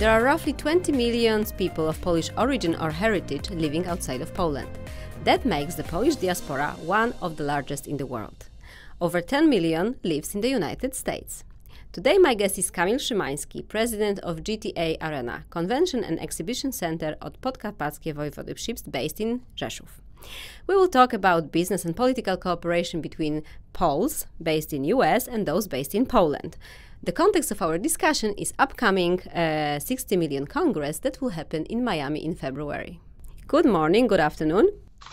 There are roughly 20 million people of Polish origin or heritage living outside of Poland. That makes the Polish diaspora one of the largest in the world. Over 10 million lives in the United States. Today my guest is Kamil Szymański, president of GTA Arena, Convention and Exhibition Center at Podkarpackie Voivodeship based in Rzeszów. We will talk about business and political cooperation between Poles based in US and those based in Poland. The context of our discussion is upcoming 60 million Congress that will happen in Miami in February. Good morning, good afternoon.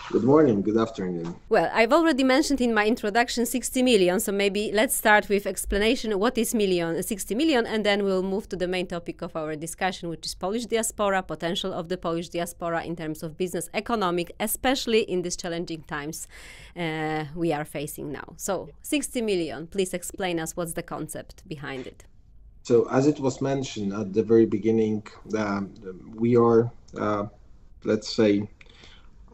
Good morning, good afternoon. Well, I've already mentioned in my introduction 60 million, so maybe let's start with explanation what is 60 million, and then we'll move to the main topic of our discussion, which is Polish diaspora, potential of the Polish diaspora in terms of business, economic, especially in these challenging times we are facing now. So 60 million, please explain us what's the concept behind it. So as it was mentioned at the very beginning, we are, let's say,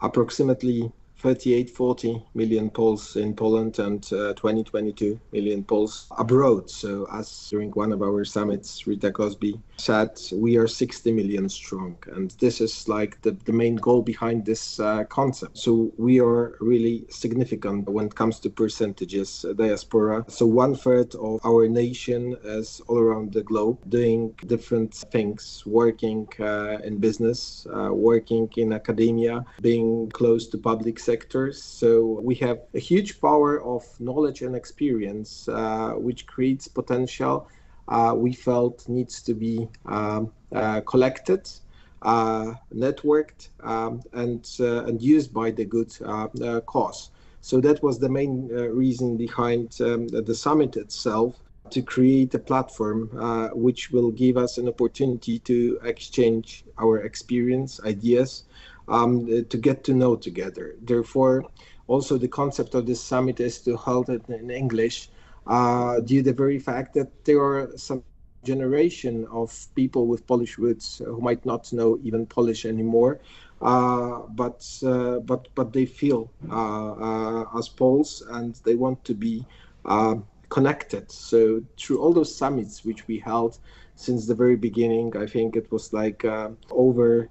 approximately 40 million Poles in Poland and 22 million Poles abroad. So as during one of our summits, Rita Cosby said, we are 60 million strong. And this is like the main goal behind this concept. So we are really significant when it comes to percentages, diaspora. So 1/3 of our nation is all around the globe doing different things, working in business, working in academia, being close to public sectors. So we have a huge power of knowledge and experience, which creates potential we felt needs to be collected, networked, and used by the good cause. So that was the main reason behind the summit itself, to create a platform which will give us an opportunity to exchange our experience, ideas, to get to know together. Therefore, also the concept of this summit is to hold it in English, due to the very fact that there are some generation of people with Polish roots who might not know even Polish anymore, but they feel as Poles and they want to be connected. So through all those summits which we held since the very beginning, I think it was like over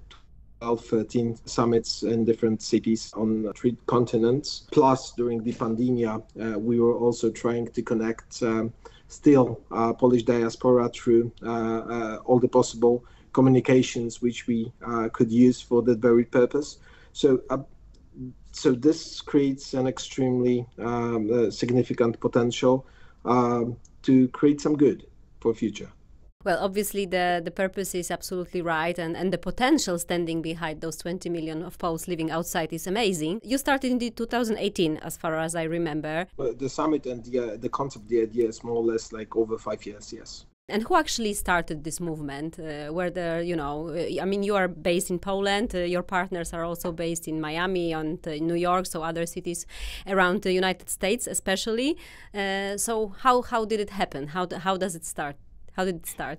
13 summits in different cities on 3 continents. Plus, during the pandemic, we were also trying to connect still Polish diaspora through all the possible communications which we could use for that very purpose. So this creates an extremely significant potential to create some good for future. Well, obviously the purpose is absolutely right, and the potential standing behind those 20 million of Poles living outside is amazing. You started in 2018, as far as I remember. The summit and the concept, the idea is more or less like over 5 years, yes. And who actually started this movement? You are based in Poland, your partners are also based in Miami and New York, so other cities around the United States especially. So how did it happen? How does it start? How did it start?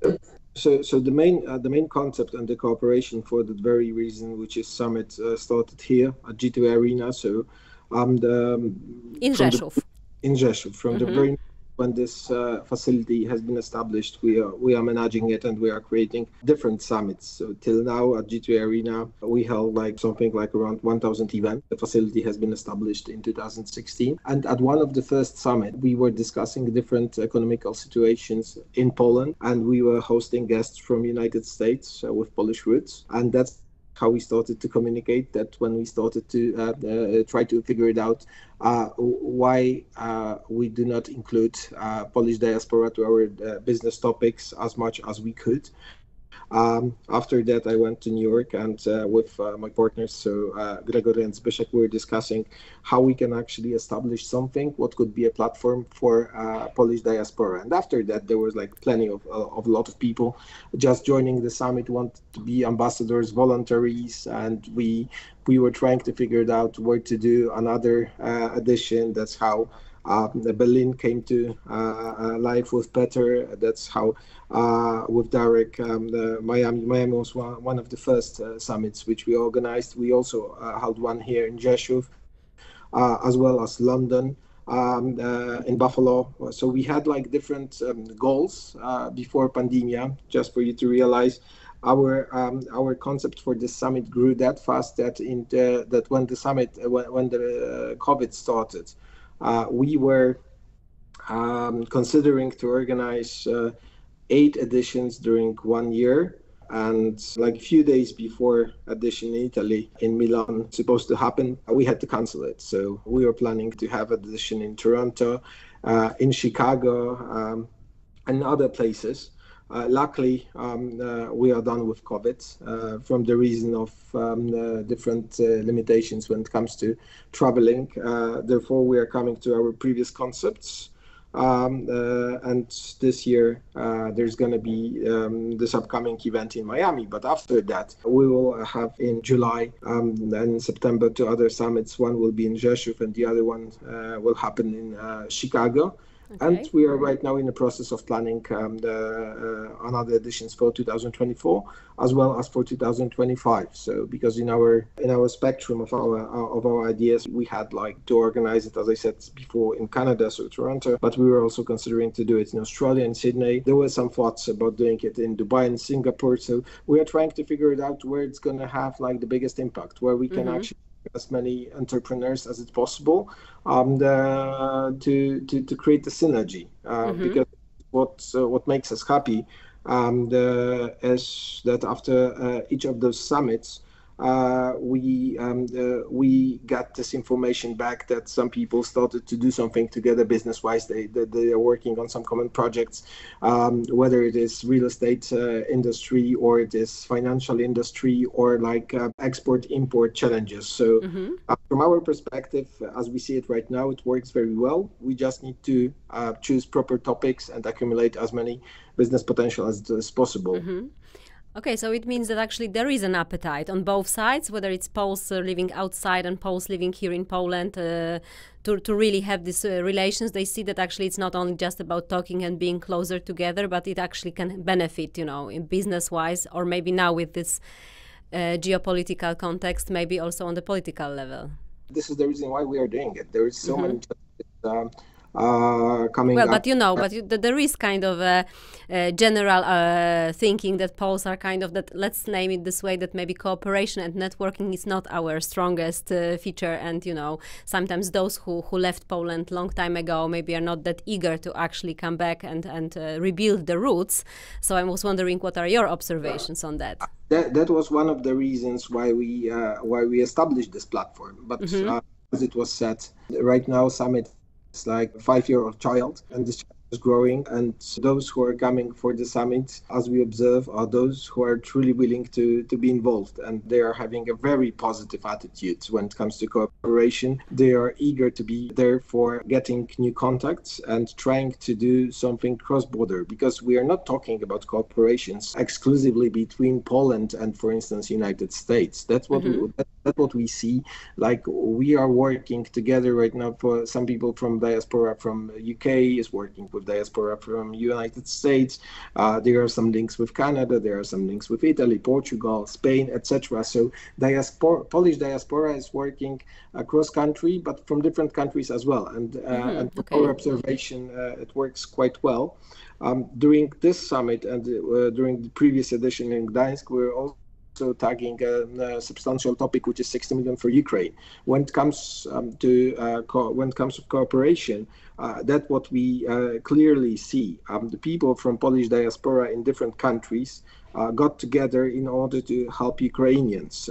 So the main concept and the cooperation for that very reason, which is summit, started here at G2 Arena. So in Rzeszów. In Rzeszów, from the very when this facility has been established, we are managing it and we are creating different summits. So till now at G2 Arena, we held something like around 1,000 events. The facility has been established in 2016. And at one of the first summit, we were discussing different economical situations in Poland, and we were hosting guests from United States with Polish roots. And that's how we started to communicate, that when we started to try to figure it out, why we do not include Polish diaspora to our business topics as much as we could. After that, I went to New York and with my partners, so Gregory and Zbyszek, we were discussing how we can actually establish something, what could be a platform for Polish diaspora. And after that, there was plenty of a lot of people just joining the summit, wanted to be ambassadors, voluntaries, and we were trying to figure it out where to do another edition. That's how Berlin came to life with Peter. That's how with Derek, Miami was one of the first summits which we organized. We also held one here in Rzeszów, as well as London, in Buffalo. So we had different goals before pandemia, just for you to realize. our concept for this summit grew that fast that that when the summit when the COVID started, we were considering to organize 8 editions during 1 year. And like a few days before edition in Italy, in Milan, supposed to happen, we had to cancel it. So we were planning to have edition in Toronto, in Chicago, and other places. Luckily, we are done with COVID from the reason of different limitations when it comes to traveling. Therefore, we are coming to our previous concepts. And this year there's going to be this upcoming event in Miami, but after that we will have in July and September 2 other summits. One will be in Rzeszów and the other one will happen in Chicago. Okay. And we are right now in the process of planning another editions for 2024 as well as for 2025. So because in our spectrum of our ideas, we had like to organize it, as I said before, in Canada, so Toronto, but we were also considering to do it in Australia and Sydney. There were some thoughts about doing it in Dubai and Singapore. So we are trying to figure it out where it's going to have like the biggest impact, where we can actually as many entrepreneurs as it's possible to create the synergy because what makes us happy is that after each of those summits we got this information back that some people started to do something together business-wise. They are working on some common projects, whether it is real estate industry or it is financial industry or like export-import challenges. So from our perspective, as we see it right now, it works very well. We just need to choose proper topics and accumulate as many business potential as possible. Okay, so it means that actually there is an appetite on both sides, whether it's Poles living outside and Poles living here in Poland, to really have these relations. They see that actually it's not only just about talking and being closer together, but it actually can benefit, you know, in business-wise, or maybe now with this geopolitical context, maybe also on the political level. This is the reason why we are doing it. There is so many coming well, up. but you know, there is kind of a general thinking that Poles are kind of that, let's name it this way, that maybe cooperation and networking is not our strongest feature, and you know, sometimes those who left Poland long time ago maybe are not that eager to actually come back and rebuild the roots. So I was wondering, what are your observations on that? That was one of the reasons why we established this platform. But as it was said, right now Summit is like a 5-year-old child, and this child is growing, and those who are coming for the summit, as we observe, are those who are truly willing to be involved, and they are having a very positive attitude when it comes to cooperation. They are eager to be there for getting new contacts and trying to do something cross-border, because we are not talking about cooperations exclusively between Poland and, for instance, United States. That's what that's what we see. Like, we are working together right now. For some people from diaspora from UK is working with diaspora from United States. There are some links with Canada. There are some links with Italy, Portugal, Spain, etc. So Polish diaspora is working across country, but from different countries as well. And from our observation, it works quite well. During this summit and during the previous edition in Gdańsk, we're also tagging a substantial topic, which is 60 million for Ukraine. When it comes to cooperation, that's what we clearly see. The people from Polish diaspora in different countries got together in order to help Ukrainians.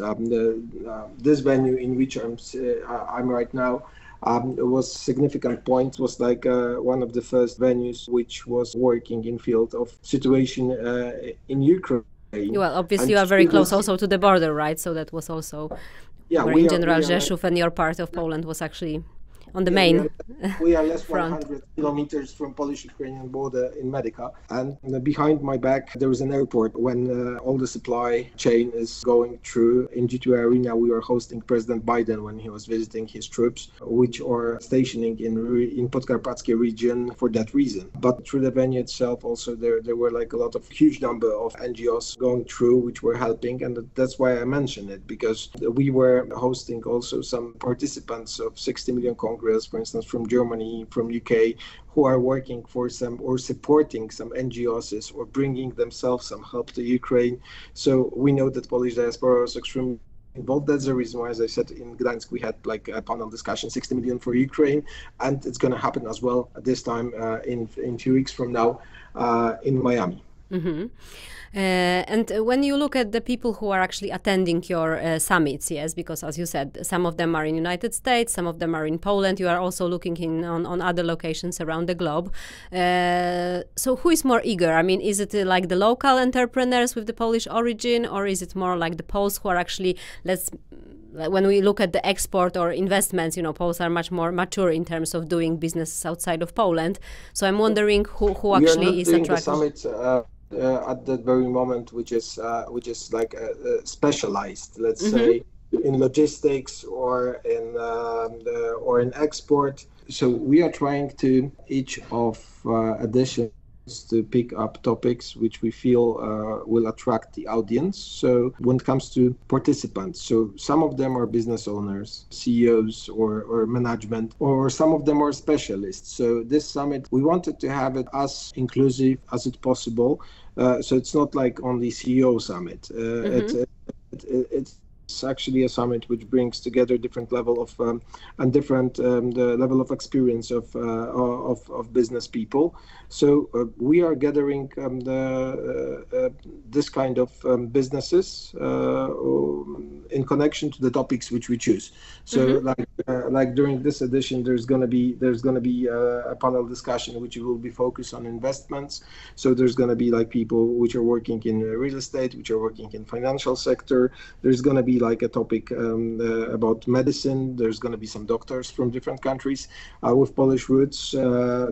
This venue in which I'm right now was significant point. Was like one of the first venues which was working in field of situation in Ukraine. Well, obviously you are very close also to the border, right? So that was also where in general Rzeszów and your part of Poland was actually on the main we are less front. 100 kilometers from Polish-Ukrainian border in Medica, and behind my back there is an airport. When all the supply chain is going through in G2 Arena, we are hosting President Biden when he was visiting his troops, which are stationing in Podkarpackie region for that reason. But through the venue itself, also there were like a lot of huge number of NGOs going through, which were helping, and that's why I mentioned it, because we were hosting also some participants of 60 million Congress, for instance, from Germany, from UK, who are working for some or supporting some NGOs or bringing themselves some help to Ukraine. So we know that Polish diaspora is extremely involved. That's the reason why, as I said, in Gdańsk we had like a panel discussion, 60 million for Ukraine, and it's going to happen as well this time in 2 weeks from now in Miami. Mm-hmm. And when you look at the people who are actually attending your summits, yes, because as you said, some of them are in United States, some of them are in Poland. You are also looking on other locations around the globe. So who is more eager? I mean, is it like the local entrepreneurs with the Polish origin, or is it more like the Poles who are actually, when we look at the export or investments, Poles are much more mature in terms of doing business outside of Poland. So I'm wondering who actually is attracted. At that very moment, which is like specialized, let's say, in logistics or in export. So we are trying to each of editions to pick up topics which we feel will attract the audience. So when it comes to participants, so some of them are business owners, CEOs or management, or some of them are specialists. So this summit, we wanted to have it as inclusive as it possible. So it's not like only CEO summit. It's actually a summit which brings together different level of and different the level of experience of business people. So we are gathering this kind of businesses in connection to the topics which we choose. So like during this edition, there's gonna be a panel discussion which will be focused on investments. So there's gonna be like people which are working in real estate, which are working in financial sector. There's gonna be like a topic about medicine. There's going to be some doctors from different countries with Polish roots.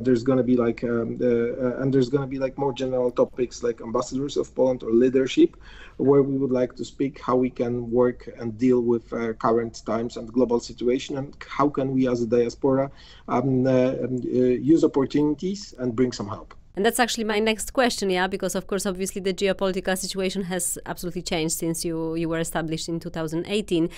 There's going to be like and there's going to be like more general topics like ambassadors of Poland or leadership, where we would like to speak how we can work and deal with current times and global situation, and how can we as a diaspora use opportunities and bring some help. And that's actually my next question, because of course, obviously, the geopolitical situation has absolutely changed since you were established in 2018.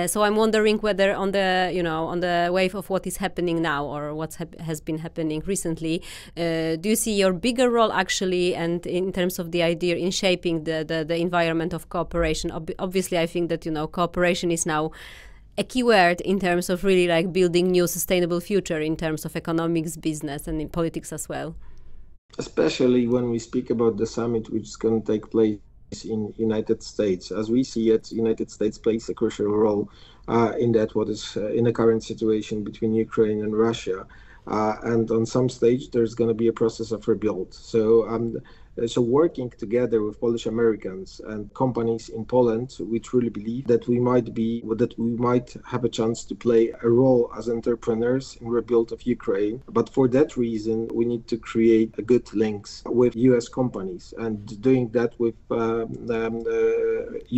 So I'm wondering whether on the wave of what is happening now or what has been happening recently, do you see your bigger role actually, and in terms of the idea in shaping the environment of cooperation? Obviously, I think that cooperation is now a key word in terms of really like building new sustainable future in terms of economics, business, and in politics as well. Especially when we speak about the summit, which is going to take place in United States. As we see it, United States plays a crucial role in that what is in the current situation between Ukraine and Russia. And on some stage, there's going to be a process of rebuild. So working together with Polish Americans and companies in Poland, we truly believe that we might have a chance to play a role as entrepreneurs in rebuild of Ukraine. But for that reason, we need to create a good links with US companies, and doing that with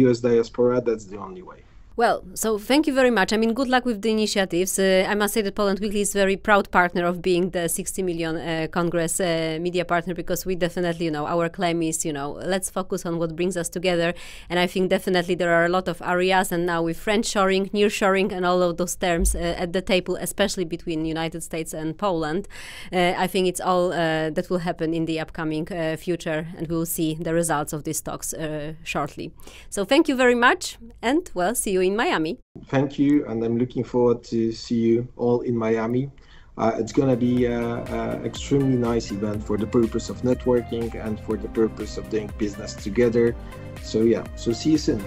US diaspora, that's the only way. Well, so thank you very much. I mean, good luck with the initiatives. I must say that Poland Weekly is a very proud partner of being the 60 million Congress media partner, because we definitely, our claim is, let's focus on what brings us together. And I think definitely there are a lot of areas, and now with friendshoring, nearshoring, and all of those terms at the table, especially between United States and Poland, I think it's all that will happen in the upcoming future, and we will see the results of these talks shortly. So thank you very much, and well, see you in Miami. Thank you, and I'm looking forward to see you all in Miami. It's going to be an extremely nice event for the purpose of networking and for the purpose of doing business together. So see you soon.